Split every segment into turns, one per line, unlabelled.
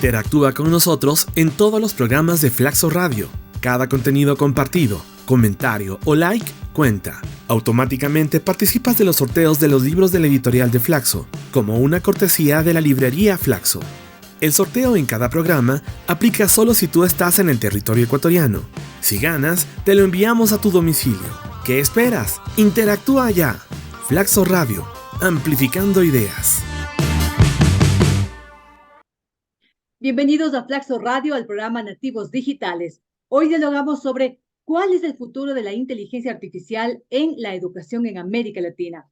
Interactúa con nosotros en todos los programas de Flaxo Radio. Cada contenido compartido, comentario o like cuenta. Automáticamente participas de los sorteos de los libros de la editorial de Flaxo, como una cortesía de la librería Flaxo. El sorteo en cada programa aplica solo si tú estás en el territorio ecuatoriano. Si ganas, te lo enviamos a tu domicilio. ¿Qué esperas? Interactúa ya. Flaxo Radio, amplificando ideas.
Bienvenidos a Flaxo Radio, al programa Nativos Digitales. Hoy dialogamos sobre cuál es el futuro de la inteligencia artificial en la educación en América Latina.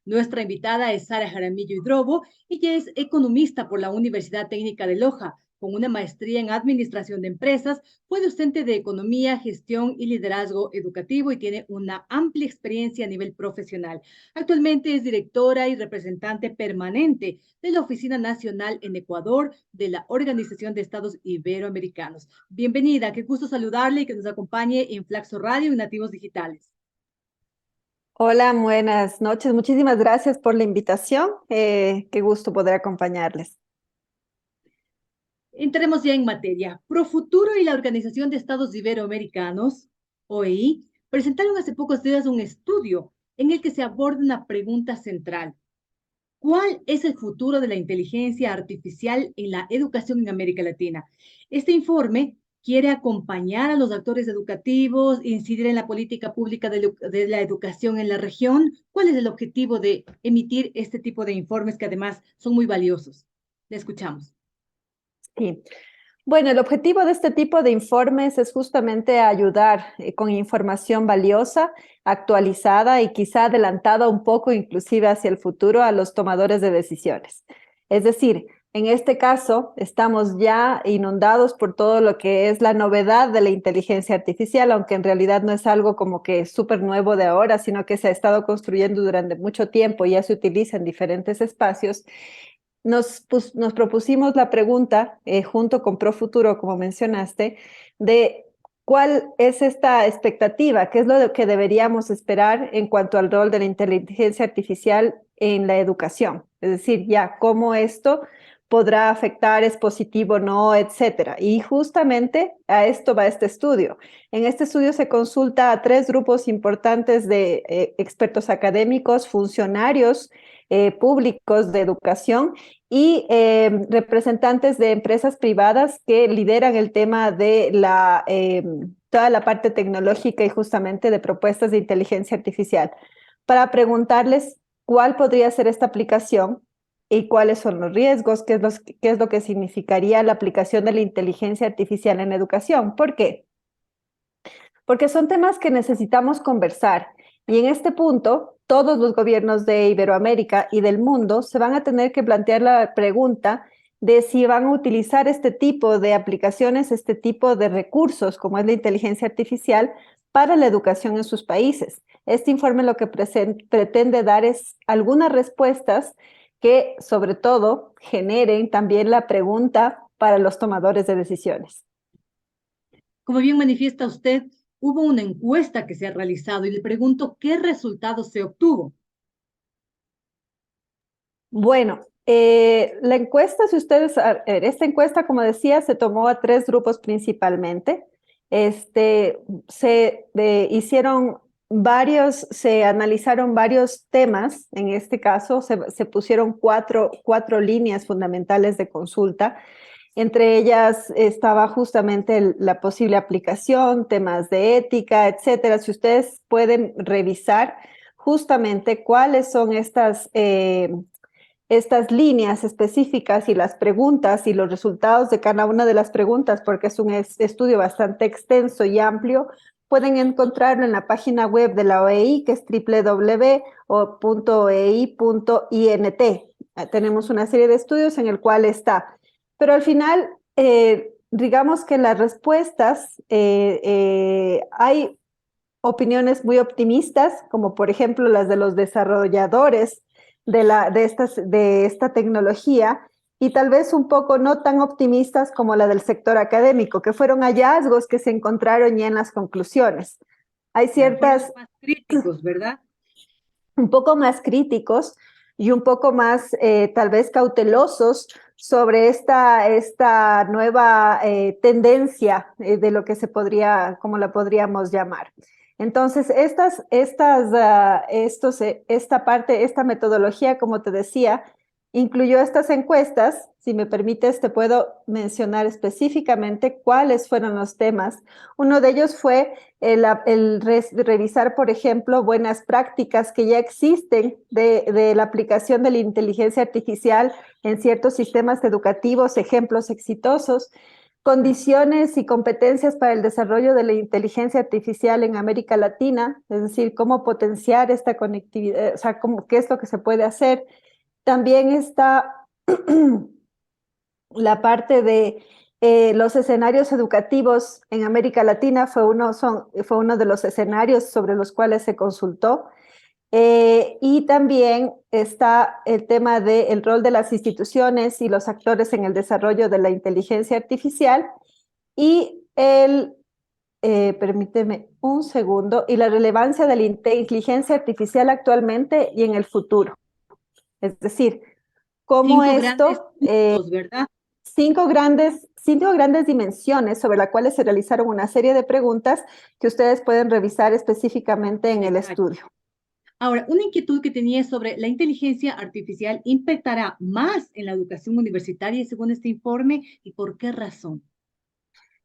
Nuestra invitada es Sara Jaramillo Hidrobo. Ella es economista por la Universidad Técnica de Loja, con una maestría en Administración de Empresas. Fue docente de Economía, Gestión y Liderazgo Educativo y tiene una amplia experiencia a nivel profesional. Actualmente es directora y representante permanente de la Oficina Nacional en Ecuador de la Organización de Estados Iberoamericanos. Bienvenida, qué gusto saludarle y que nos acompañe en Flaxo Radio y Nativos Digitales.
Hola, buenas noches. Muchísimas gracias por la invitación. Qué gusto poder acompañarles.
Entremos ya en materia. Profuturo y la Organización de Estados Iberoamericanos, OEI, presentaron hace pocos días un estudio en el que se aborda una pregunta central. ¿Cuál es el futuro de la inteligencia artificial en la educación en América Latina? Este informe quiere acompañar a los actores educativos, incidir en la política pública de la educación en la región. ¿Cuál es el objetivo de emitir este tipo de informes que además son muy valiosos? Le escuchamos.
Sí. Bueno, el objetivo de este tipo de informes es justamente ayudar con información valiosa, actualizada y quizá adelantada un poco inclusive hacia el futuro a los tomadores de decisiones. Es decir, en este caso estamos ya inundados por todo lo que es la novedad de la inteligencia artificial, aunque en realidad no es algo como que súper nuevo de ahora, sino que se ha estado construyendo durante mucho tiempo y ya se utiliza en diferentes espacios. Nos propusimos la pregunta, junto con Profuturo, como mencionaste, de cuál es esta expectativa, qué es lo que deberíamos esperar en cuanto al rol de la inteligencia artificial en la educación. Es decir, ya cómo esto podrá afectar, es positivo o no, etcétera. Y justamente a esto va este estudio. En este estudio se consulta a 3 grupos importantes de expertos académicos, funcionarios públicos de educación y representantes de empresas privadas que lideran el tema de toda la parte tecnológica y justamente de propuestas de inteligencia artificial, para preguntarles cuál podría ser esta aplicación y cuáles son los riesgos, qué es lo que significaría la aplicación de la inteligencia artificial en educación. ¿Por qué? Porque son temas que necesitamos conversar. Y en este punto, todos los gobiernos de Iberoamérica y del mundo se van a tener que plantear la pregunta de si van a utilizar este tipo de aplicaciones, este tipo de recursos, como es la inteligencia artificial, para la educación en sus países. Este informe lo que pretende dar es algunas respuestas que, sobre todo, generen también la pregunta para los tomadores de decisiones.
Como bien manifiesta usted, hubo una encuesta que se ha realizado y le pregunto qué resultados se obtuvo.
Bueno, la encuesta, esta encuesta, como decía, se tomó a 3 grupos principalmente. Se analizaron varios temas. En este caso, se pusieron cuatro líneas fundamentales de consulta. Entre ellas estaba justamente la posible aplicación, temas de ética, etcétera. Si ustedes pueden revisar justamente cuáles son estas líneas específicas y las preguntas y los resultados de cada una de las preguntas, porque es un estudio bastante extenso y amplio, pueden encontrarlo en la página web de la OEI, que es www.oei.int. Tenemos una serie de estudios en el cual está. Pero al final, digamos que las respuestas, hay opiniones muy optimistas, como por ejemplo las de los desarrolladores de esta tecnología, y tal vez un poco no tan optimistas como la del sector académico, que fueron hallazgos que se encontraron ya en las conclusiones. Hay ciertas...
Más críticos, ¿verdad?
Un poco más críticos y un poco más tal vez cautelosos sobre esta nueva tendencia de lo que se podría, como la podríamos llamar. Entonces, esta metodología, como te decía, incluyó estas encuestas. Si me permites, te puedo mencionar específicamente cuáles fueron los temas. Uno de ellos fue revisar, por ejemplo, buenas prácticas que ya existen de la aplicación de la inteligencia artificial en ciertos sistemas educativos, ejemplos exitosos, condiciones y competencias para el desarrollo de la inteligencia artificial en América Latina, es decir, cómo potenciar esta conectividad, o sea, qué es lo que se puede hacer. También está la parte de los escenarios educativos en América Latina, fue uno de los escenarios sobre los cuales se consultó. Y también está el tema del rol de las instituciones y los actores en el desarrollo de la inteligencia artificial y permíteme un segundo, y la relevancia de la inteligencia artificial actualmente y en el futuro. Es decir, cómo esto,
¿verdad?
cinco grandes dimensiones sobre las cuales se realizaron una serie de preguntas que ustedes pueden revisar específicamente en el estudio.
Ahora, una inquietud que tenía sobre la inteligencia artificial impactará más en la educación universitaria según este informe, ¿y por qué razón?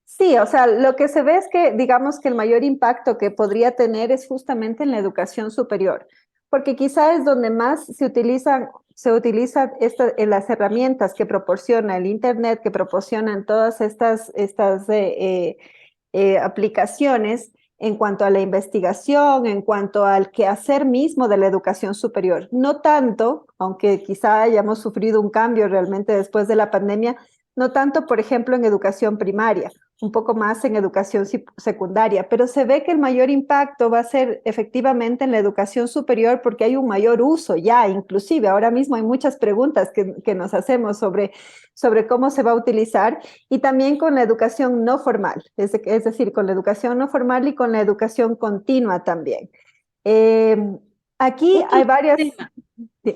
Sí, o sea, lo que se ve es que, digamos que el mayor impacto que podría tener es justamente en la educación superior, porque quizá es donde más se utilizan las herramientas que proporciona el Internet, que proporcionan todas estas aplicaciones en cuanto a la investigación, en cuanto al quehacer mismo de la educación superior. No tanto, aunque quizá hayamos sufrido un cambio realmente después de la pandemia, no tanto, por ejemplo, en educación primaria, un poco más en educación secundaria, pero se ve que el mayor impacto va a ser efectivamente en la educación superior porque hay un mayor uso ya, inclusive ahora mismo hay muchas preguntas que nos hacemos sobre cómo se va a utilizar, y también con la educación no formal, es decir, con la educación no formal y con la educación continua también. Aquí hay varias...
Tema.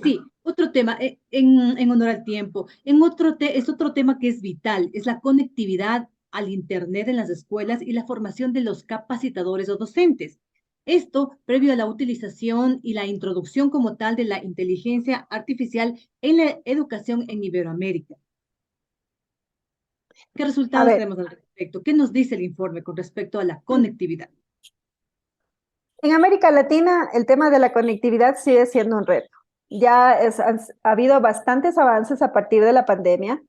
Sí, otro tema, en honor al tiempo, es otro tema que es vital, es la conectividad al Internet en las escuelas y la formación de los capacitadores o docentes. Esto previo a la utilización y la introducción como tal de la inteligencia artificial en la educación en Iberoamérica. ¿Qué resultados tenemos al respecto? ¿Qué nos dice el informe con respecto a la conectividad?
En América Latina, el tema de la conectividad sigue siendo un reto. Ya ha habido bastantes avances a partir de la pandemia.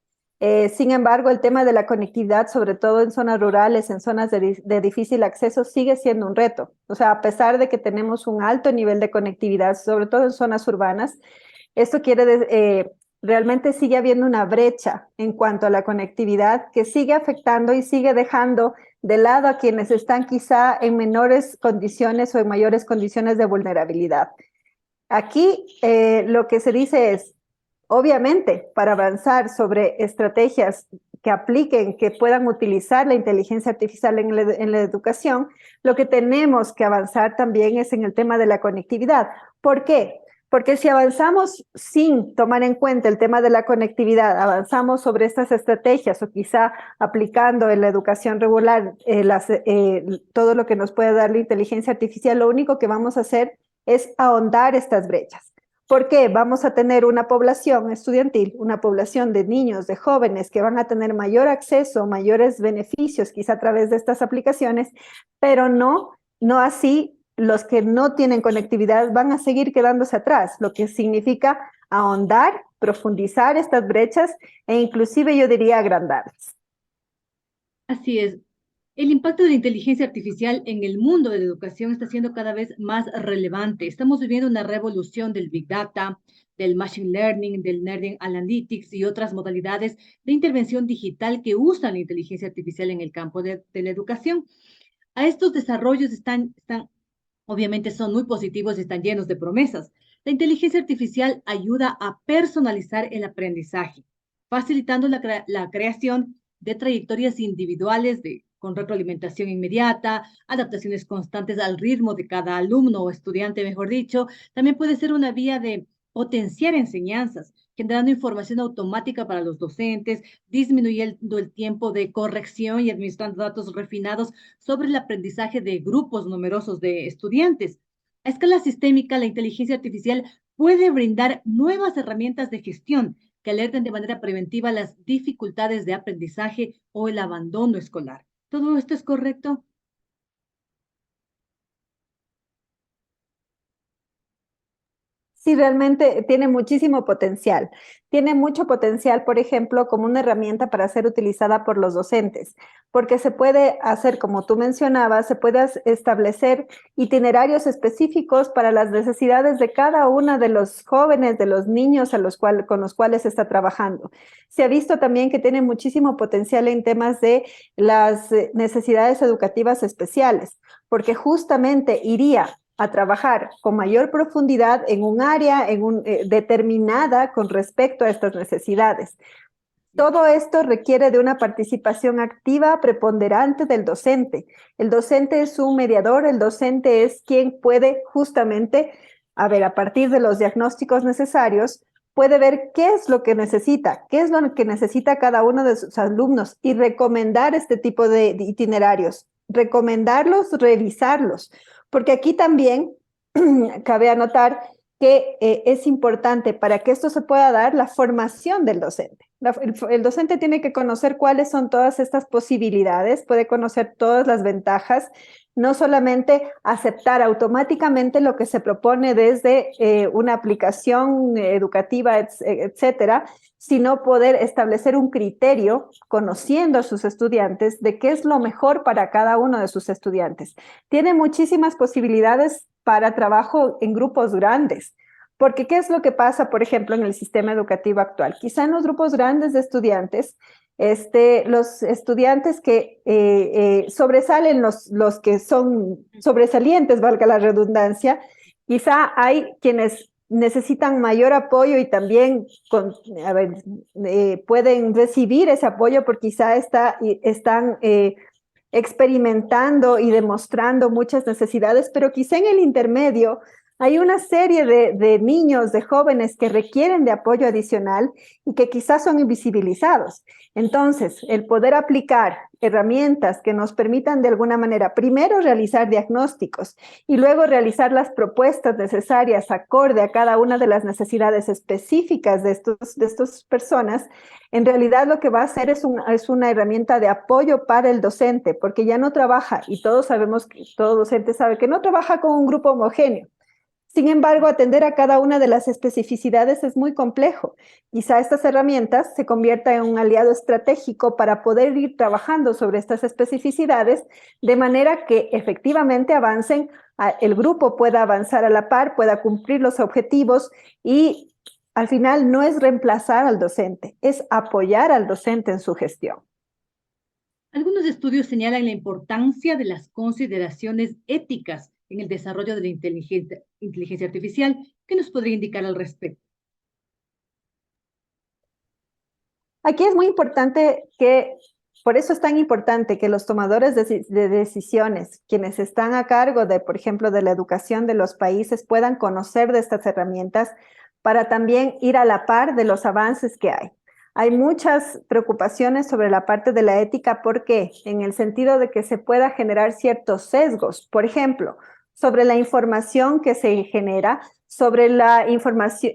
Sin embargo, el tema de la conectividad, sobre todo en zonas rurales, en zonas de difícil acceso, sigue siendo un reto. O sea, a pesar de que tenemos un alto nivel de conectividad, sobre todo en zonas urbanas, esto realmente sigue habiendo una brecha en cuanto a la conectividad que sigue afectando y sigue dejando de lado a quienes están quizá en menores condiciones o en mayores condiciones de vulnerabilidad. Aquí lo que se dice es, obviamente, para avanzar sobre estrategias que apliquen, que puedan utilizar la inteligencia artificial en la educación, lo que tenemos que avanzar también es en el tema de la conectividad. ¿Por qué? Porque si avanzamos sin tomar en cuenta el tema de la conectividad, avanzamos sobre estas estrategias o quizá aplicando en la educación regular todo lo que nos puede dar la inteligencia artificial, lo único que vamos a hacer es ahondar estas brechas. ¿Por qué? Vamos a tener una población estudiantil, una población de niños, de jóvenes que van a tener mayor acceso, mayores beneficios quizá a través de estas aplicaciones, pero no así los que no tienen conectividad van a seguir quedándose atrás, lo que significa ahondar, profundizar estas brechas e inclusive yo diría agrandarlas.
Así es. El impacto de la inteligencia artificial en el mundo de la educación está siendo cada vez más relevante. Estamos viviendo una revolución del Big Data, del Machine Learning, del Learning Analytics y otras modalidades de intervención digital que usan la inteligencia artificial en el campo de la educación. A estos desarrollos obviamente son muy positivos y están llenos de promesas. La inteligencia artificial ayuda a personalizar el aprendizaje, facilitando la creación de trayectorias individuales con retroalimentación inmediata, adaptaciones constantes al ritmo de cada alumno o estudiante, mejor dicho. También puede ser una vía de potenciar enseñanzas, generando información automática para los docentes, disminuyendo el tiempo de corrección y administrando datos refinados sobre el aprendizaje de grupos numerosos de estudiantes. A escala sistémica, la inteligencia artificial puede brindar nuevas herramientas de gestión que alerten de manera preventiva las dificultades de aprendizaje o el abandono escolar. ¿Todo esto es correcto?
Sí, realmente tiene muchísimo potencial. Tiene mucho potencial, por ejemplo, como una herramienta para ser utilizada por los docentes, porque se puede hacer, como tú mencionabas, se puede establecer itinerarios específicos para las necesidades de cada uno de los jóvenes, de los niños con los cuales se está trabajando. Se ha visto también que tiene muchísimo potencial en temas de las necesidades educativas especiales, porque justamente iría a trabajar con mayor profundidad en un área determinada con respecto a estas necesidades. Todo esto requiere de una participación activa preponderante del docente. El docente es un mediador, el docente es quien puede justamente, a partir de los diagnósticos necesarios, puede ver qué es lo que necesita, qué es lo que necesita cada uno de sus alumnos y recomendar este tipo de itinerarios, recomendarlos, revisarlos, porque aquí también cabe anotar que es importante para que esto se pueda dar la formación del docente. El docente tiene que conocer cuáles son todas estas posibilidades, puede conocer todas las ventajas, no solamente aceptar automáticamente lo que se propone desde una aplicación educativa, etcétera, sino poder establecer un criterio conociendo a sus estudiantes de qué es lo mejor para cada uno de sus estudiantes. Tiene muchísimas posibilidades para trabajo en grupos grandes. Porque, ¿qué es lo que pasa, por ejemplo, en el sistema educativo actual? Quizá en los grupos grandes de estudiantes, los estudiantes que sobresalen, los que son sobresalientes, valga la redundancia, quizá hay quienes necesitan mayor apoyo y también pueden recibir ese apoyo porque quizá están experimentando y demostrando muchas necesidades, pero quizá en el intermedio hay una serie de niños, de jóvenes que requieren de apoyo adicional y que quizás son invisibilizados. Entonces, el poder aplicar herramientas que nos permitan de alguna manera, primero realizar diagnósticos y luego realizar las propuestas necesarias acorde a cada una de las necesidades específicas de estas personas, en realidad lo que va a hacer es una herramienta de apoyo para el docente, porque ya no trabaja, y todos sabemos que todo docente sabe que no trabaja con un grupo homogéneo. Sin embargo, atender a cada una de las especificidades es muy complejo. Quizá estas herramientas se conviertan en un aliado estratégico para poder ir trabajando sobre estas especificidades de manera que efectivamente el grupo pueda avanzar a la par, pueda cumplir los objetivos y al final no es reemplazar al docente, es apoyar al docente en su gestión.
Algunos estudios señalan la importancia de las consideraciones éticas en el desarrollo de la inteligencia artificial. ¿Qué nos podría indicar al respecto?
Aquí es muy importante por eso es tan importante que los tomadores de decisiones, quienes están a cargo de, por ejemplo, de la educación de los países, puedan conocer de estas herramientas para también ir a la par de los avances que hay. Hay muchas preocupaciones sobre la parte de la ética, ¿por qué? En el sentido de que se pueda generar ciertos sesgos, por ejemplo, sobre la información que se genera, sobre la información,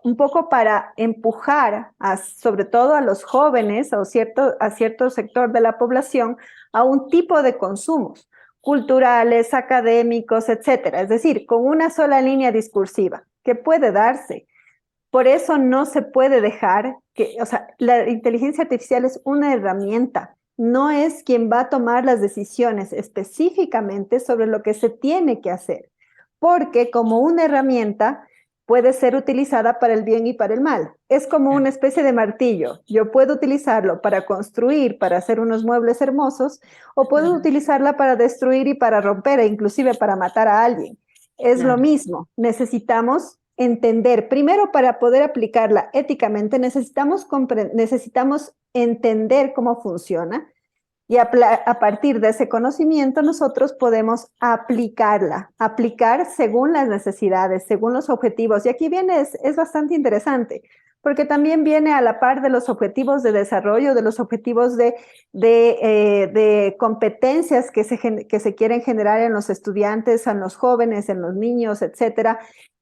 un poco para empujar sobre todo a los jóvenes o a cierto sector de la población a un tipo de consumos culturales, académicos, etcétera. Es decir, con una sola línea discursiva que puede darse. Por eso no se puede dejar la inteligencia artificial es una herramienta, no es quien va a tomar las decisiones específicamente sobre lo que se tiene que hacer, porque como una herramienta puede ser utilizada para el bien y para el mal. Es como una especie de martillo. Yo puedo utilizarlo para construir, para hacer unos muebles hermosos, o puedo utilizarla para destruir y para romper, e inclusive para matar a alguien. Es lo mismo. Necesitamos entender, primero para poder aplicarla éticamente, necesitamos entender cómo funciona y a partir de ese conocimiento nosotros podemos aplicar según las necesidades, según los objetivos. Y aquí viene, es bastante interesante, porque también viene a la par de los objetivos de desarrollo, de los objetivos de competencias que se quieren generar en los estudiantes, en los jóvenes, en los niños, etcétera,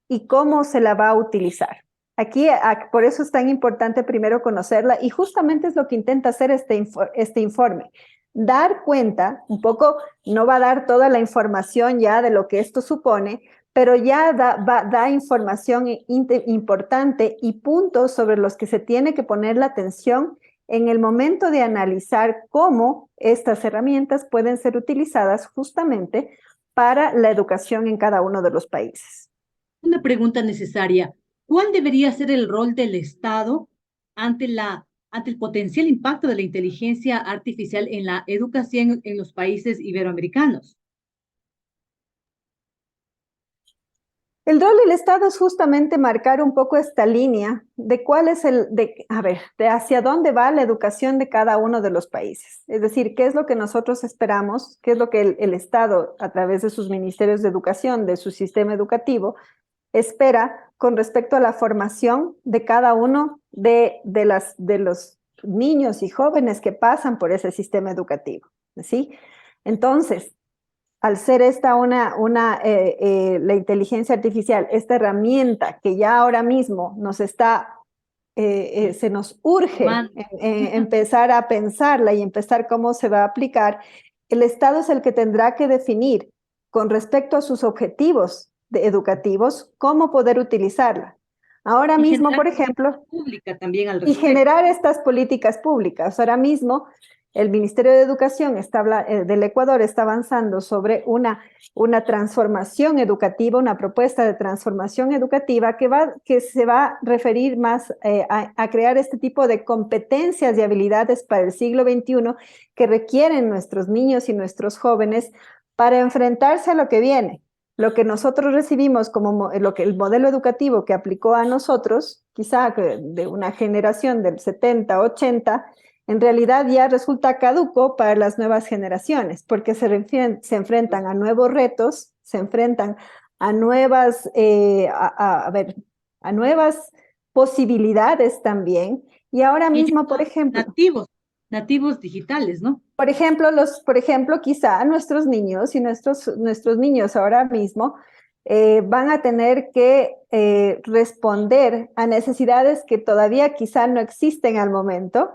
y cómo se la va a utilizar. Aquí, por eso es tan importante primero conocerla, y justamente es lo que intenta hacer este informe. Dar cuenta, un poco, no va a dar toda la información ya de lo que esto supone, pero ya da información importante y puntos sobre los que se tiene que poner la atención en el momento de analizar cómo estas herramientas pueden ser utilizadas justamente para la educación en cada uno de los países.
Una pregunta necesaria. ¿Cuál debería ser el rol del Estado ante el potencial impacto de la inteligencia artificial en la educación en los países iberoamericanos?
El rol del Estado es justamente marcar un poco esta línea de cuál es de hacia dónde va la educación de cada uno de los países. Es decir, qué es lo que nosotros esperamos, qué es lo que el Estado, a través de sus ministerios de educación, de su sistema educativo, espera con respecto a la formación de cada uno de los niños y jóvenes que pasan por ese sistema educativo, ¿sí? Entonces, al ser esta la inteligencia artificial, esta herramienta que ya ahora mismo se nos urge empezar a pensarla y empezar cómo se va a aplicar, el Estado es el que tendrá que definir con respecto a sus objetivos educativos cómo poder utilizarla. Ahora mismo, por ejemplo,
pública también al
respecto. Y generar estas políticas públicas. Ahora mismo, el Ministerio de Educación del Ecuador está avanzando sobre una transformación educativa, una propuesta de transformación educativa que se va a referir más a crear este tipo de competencias y habilidades para el siglo XXI que requieren nuestros niños y nuestros jóvenes para enfrentarse a lo que viene. Lo que nosotros recibimos como el modelo educativo que aplicó a nosotros, quizá de una generación del 70, 80, en realidad ya resulta caduco para las nuevas generaciones, porque se enfrentan a nuevos retos, se enfrentan a nuevas, a nuevas posibilidades también. Y ahora mismo, por ejemplo...
Nativos digitales, ¿no?
Por ejemplo, quizá nuestros niños y nuestros niños ahora mismo van a tener que responder a necesidades que todavía quizá no existen al momento,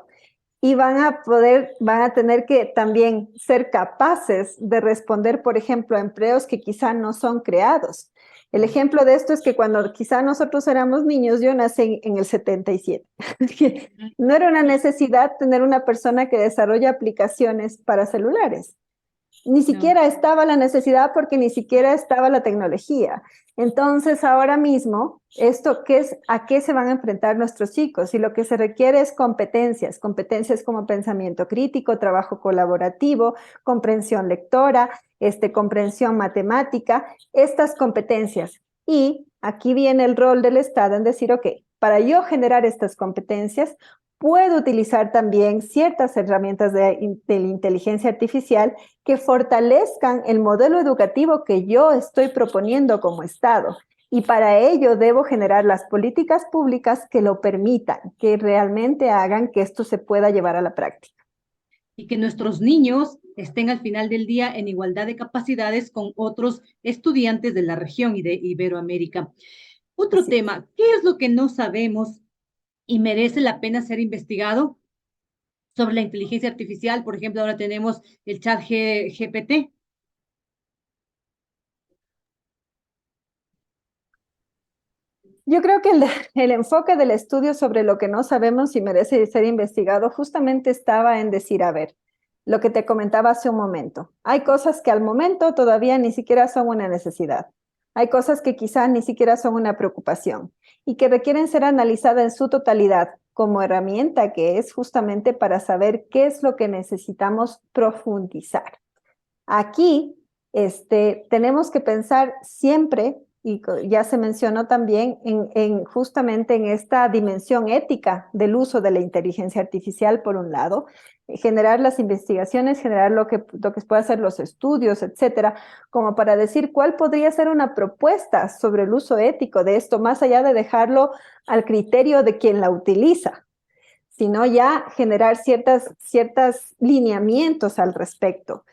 y van a tener que también ser capaces de responder, por ejemplo, a empleos que quizá no son creados. El ejemplo de esto es que cuando quizá nosotros éramos niños, yo nací en el 77. No era una necesidad tener una persona que desarrolla aplicaciones para celulares. Ni siquiera estaba la necesidad porque ni siquiera estaba la tecnología. Entonces, ahora mismo, ¿a qué se van a enfrentar nuestros chicos? Y lo que se requiere es competencias como pensamiento crítico, trabajo colaborativo, comprensión lectora, comprensión matemática, estas competencias. Y aquí viene el rol del Estado en decir, ok, para yo generar estas competencias, puedo utilizar también ciertas herramientas de la inteligencia artificial que fortalezcan el modelo educativo que yo estoy proponiendo como Estado. Y para ello debo generar las políticas públicas que lo permitan, que realmente hagan que esto se pueda llevar a la práctica.
Y que nuestros niños estén al final del día en igualdad de capacidades con otros estudiantes de la región y de Iberoamérica. Otro tema, ¿qué es lo que no sabemos y merece la pena ser investigado sobre la inteligencia artificial? Por ejemplo, ahora tenemos el chat GPT.
Yo creo que el enfoque del estudio sobre lo que no sabemos y merece ser investigado justamente estaba en decir, a ver, lo que te comentaba hace un momento. Hay cosas que al momento todavía ni siquiera son una necesidad. Hay cosas que quizá ni siquiera son una preocupación y que requieren ser analizadas en su totalidad como herramienta que es justamente para saber qué es lo que necesitamos profundizar. Aquí tenemos que pensar siempre y ya se mencionó también justamente en esta dimensión ética del uso de la inteligencia artificial, por un lado, generar las investigaciones, generar lo que puede hacer los estudios, etcétera, como para decir cuál podría ser una propuesta sobre el uso ético de esto, más allá de dejarlo al criterio de quien la utiliza, sino ya generar ciertos lineamientos al respecto.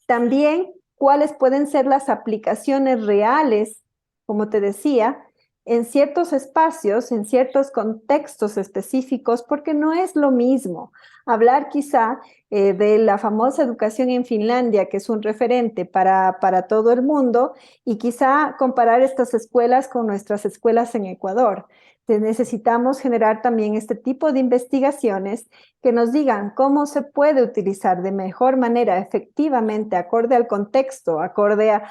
También, cuáles pueden ser las aplicaciones reales, como te decía, en ciertos espacios, en ciertos contextos específicos, porque no es lo mismo hablar quizá de la famosa educación en Finlandia, que es un referente para todo el mundo, y quizá comparar estas escuelas con nuestras escuelas en Ecuador. Entonces, necesitamos generar también este tipo de investigaciones que nos digan cómo se puede utilizar de mejor manera, efectivamente, acorde al contexto, acorde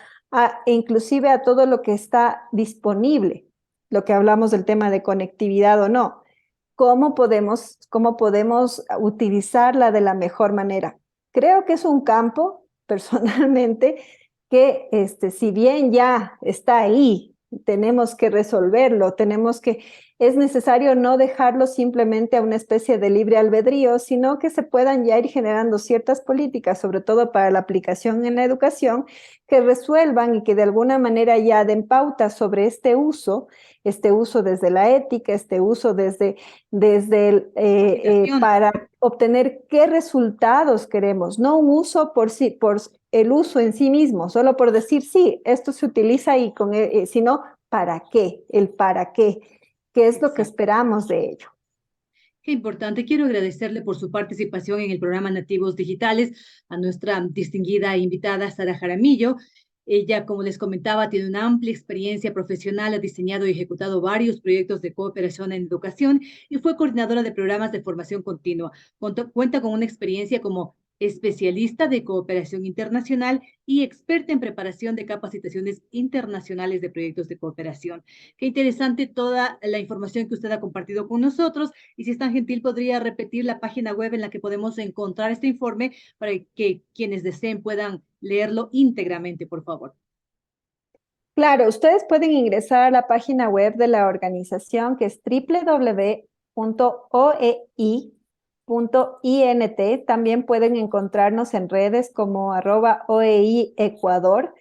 inclusive a todo lo que está disponible, lo que hablamos del tema de conectividad o no. ¿Cómo podemos utilizarla de la mejor manera? Creo que es un campo, personalmente, que si bien ya está ahí, tenemos que resolverlo, es necesario no dejarlo simplemente a una especie de libre albedrío, sino que se puedan ya ir generando ciertas políticas, sobre todo para la aplicación en la educación, que resuelvan y que de alguna manera ya den pautas sobre este uso desde la ética, este uso desde para obtener qué resultados queremos, no un uso por el uso en sí mismo, solo por decir, sí, esto se utiliza sino ¿para qué? El para qué es lo que esperamos de ello.
Qué importante. Quiero agradecerle por su participación en el programa Nativos Digitales a nuestra distinguida invitada Sara Jaramillo. Ella, como les comentaba, tiene una amplia experiencia profesional, ha diseñado y ejecutado varios proyectos de cooperación en educación y fue coordinadora de programas de formación continua. Cuenta con una experiencia como especialista de cooperación internacional y experta en preparación de capacitaciones internacionales de proyectos de cooperación. Qué interesante toda la información que usted ha compartido con nosotros, y si es tan gentil, podría repetir la página web en la que podemos encontrar este informe para que quienes deseen puedan leerlo íntegramente, por favor.
Claro, ustedes pueden ingresar a la página web de la organización, que es www.oei.int. También pueden encontrarnos en redes como @OEI-Ecuador.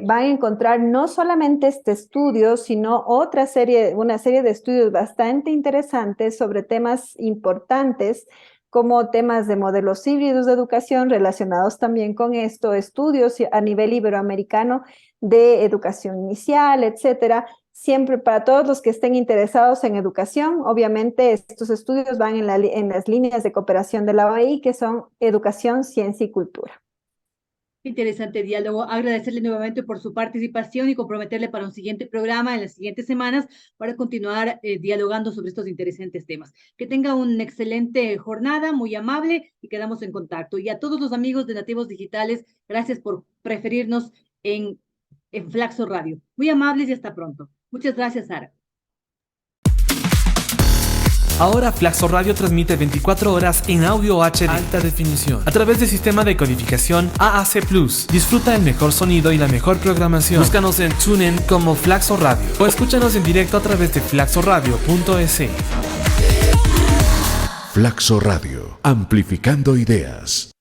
Van a encontrar no solamente este estudio, sino una serie de estudios bastante interesantes sobre temas importantes, como temas de modelos híbridos de educación relacionados también con esto, estudios a nivel iberoamericano de educación inicial, etcétera. Siempre para todos los que estén interesados en educación, obviamente estos estudios van en las líneas de cooperación de la OEI, que son educación, ciencia y cultura.
Interesante diálogo. Agradecerle nuevamente por su participación y comprometerle para un siguiente programa en las siguientes semanas para continuar dialogando sobre estos interesantes temas. Que tenga una excelente jornada, muy amable, y quedamos en contacto. Y a todos los amigos de Nativos Digitales, gracias por preferirnos en Flaxo Radio. Muy amables y hasta pronto. Muchas gracias, Sara.
Ahora Flaxo Radio transmite 24 horas en audio HD alta definición a través del sistema de codificación AAC+. Disfruta el mejor sonido y la mejor programación. Búscanos en TuneIn como Flaxo Radio o escúchanos en directo a través de flaxoradio.es.
Flaxo Radio, amplificando ideas.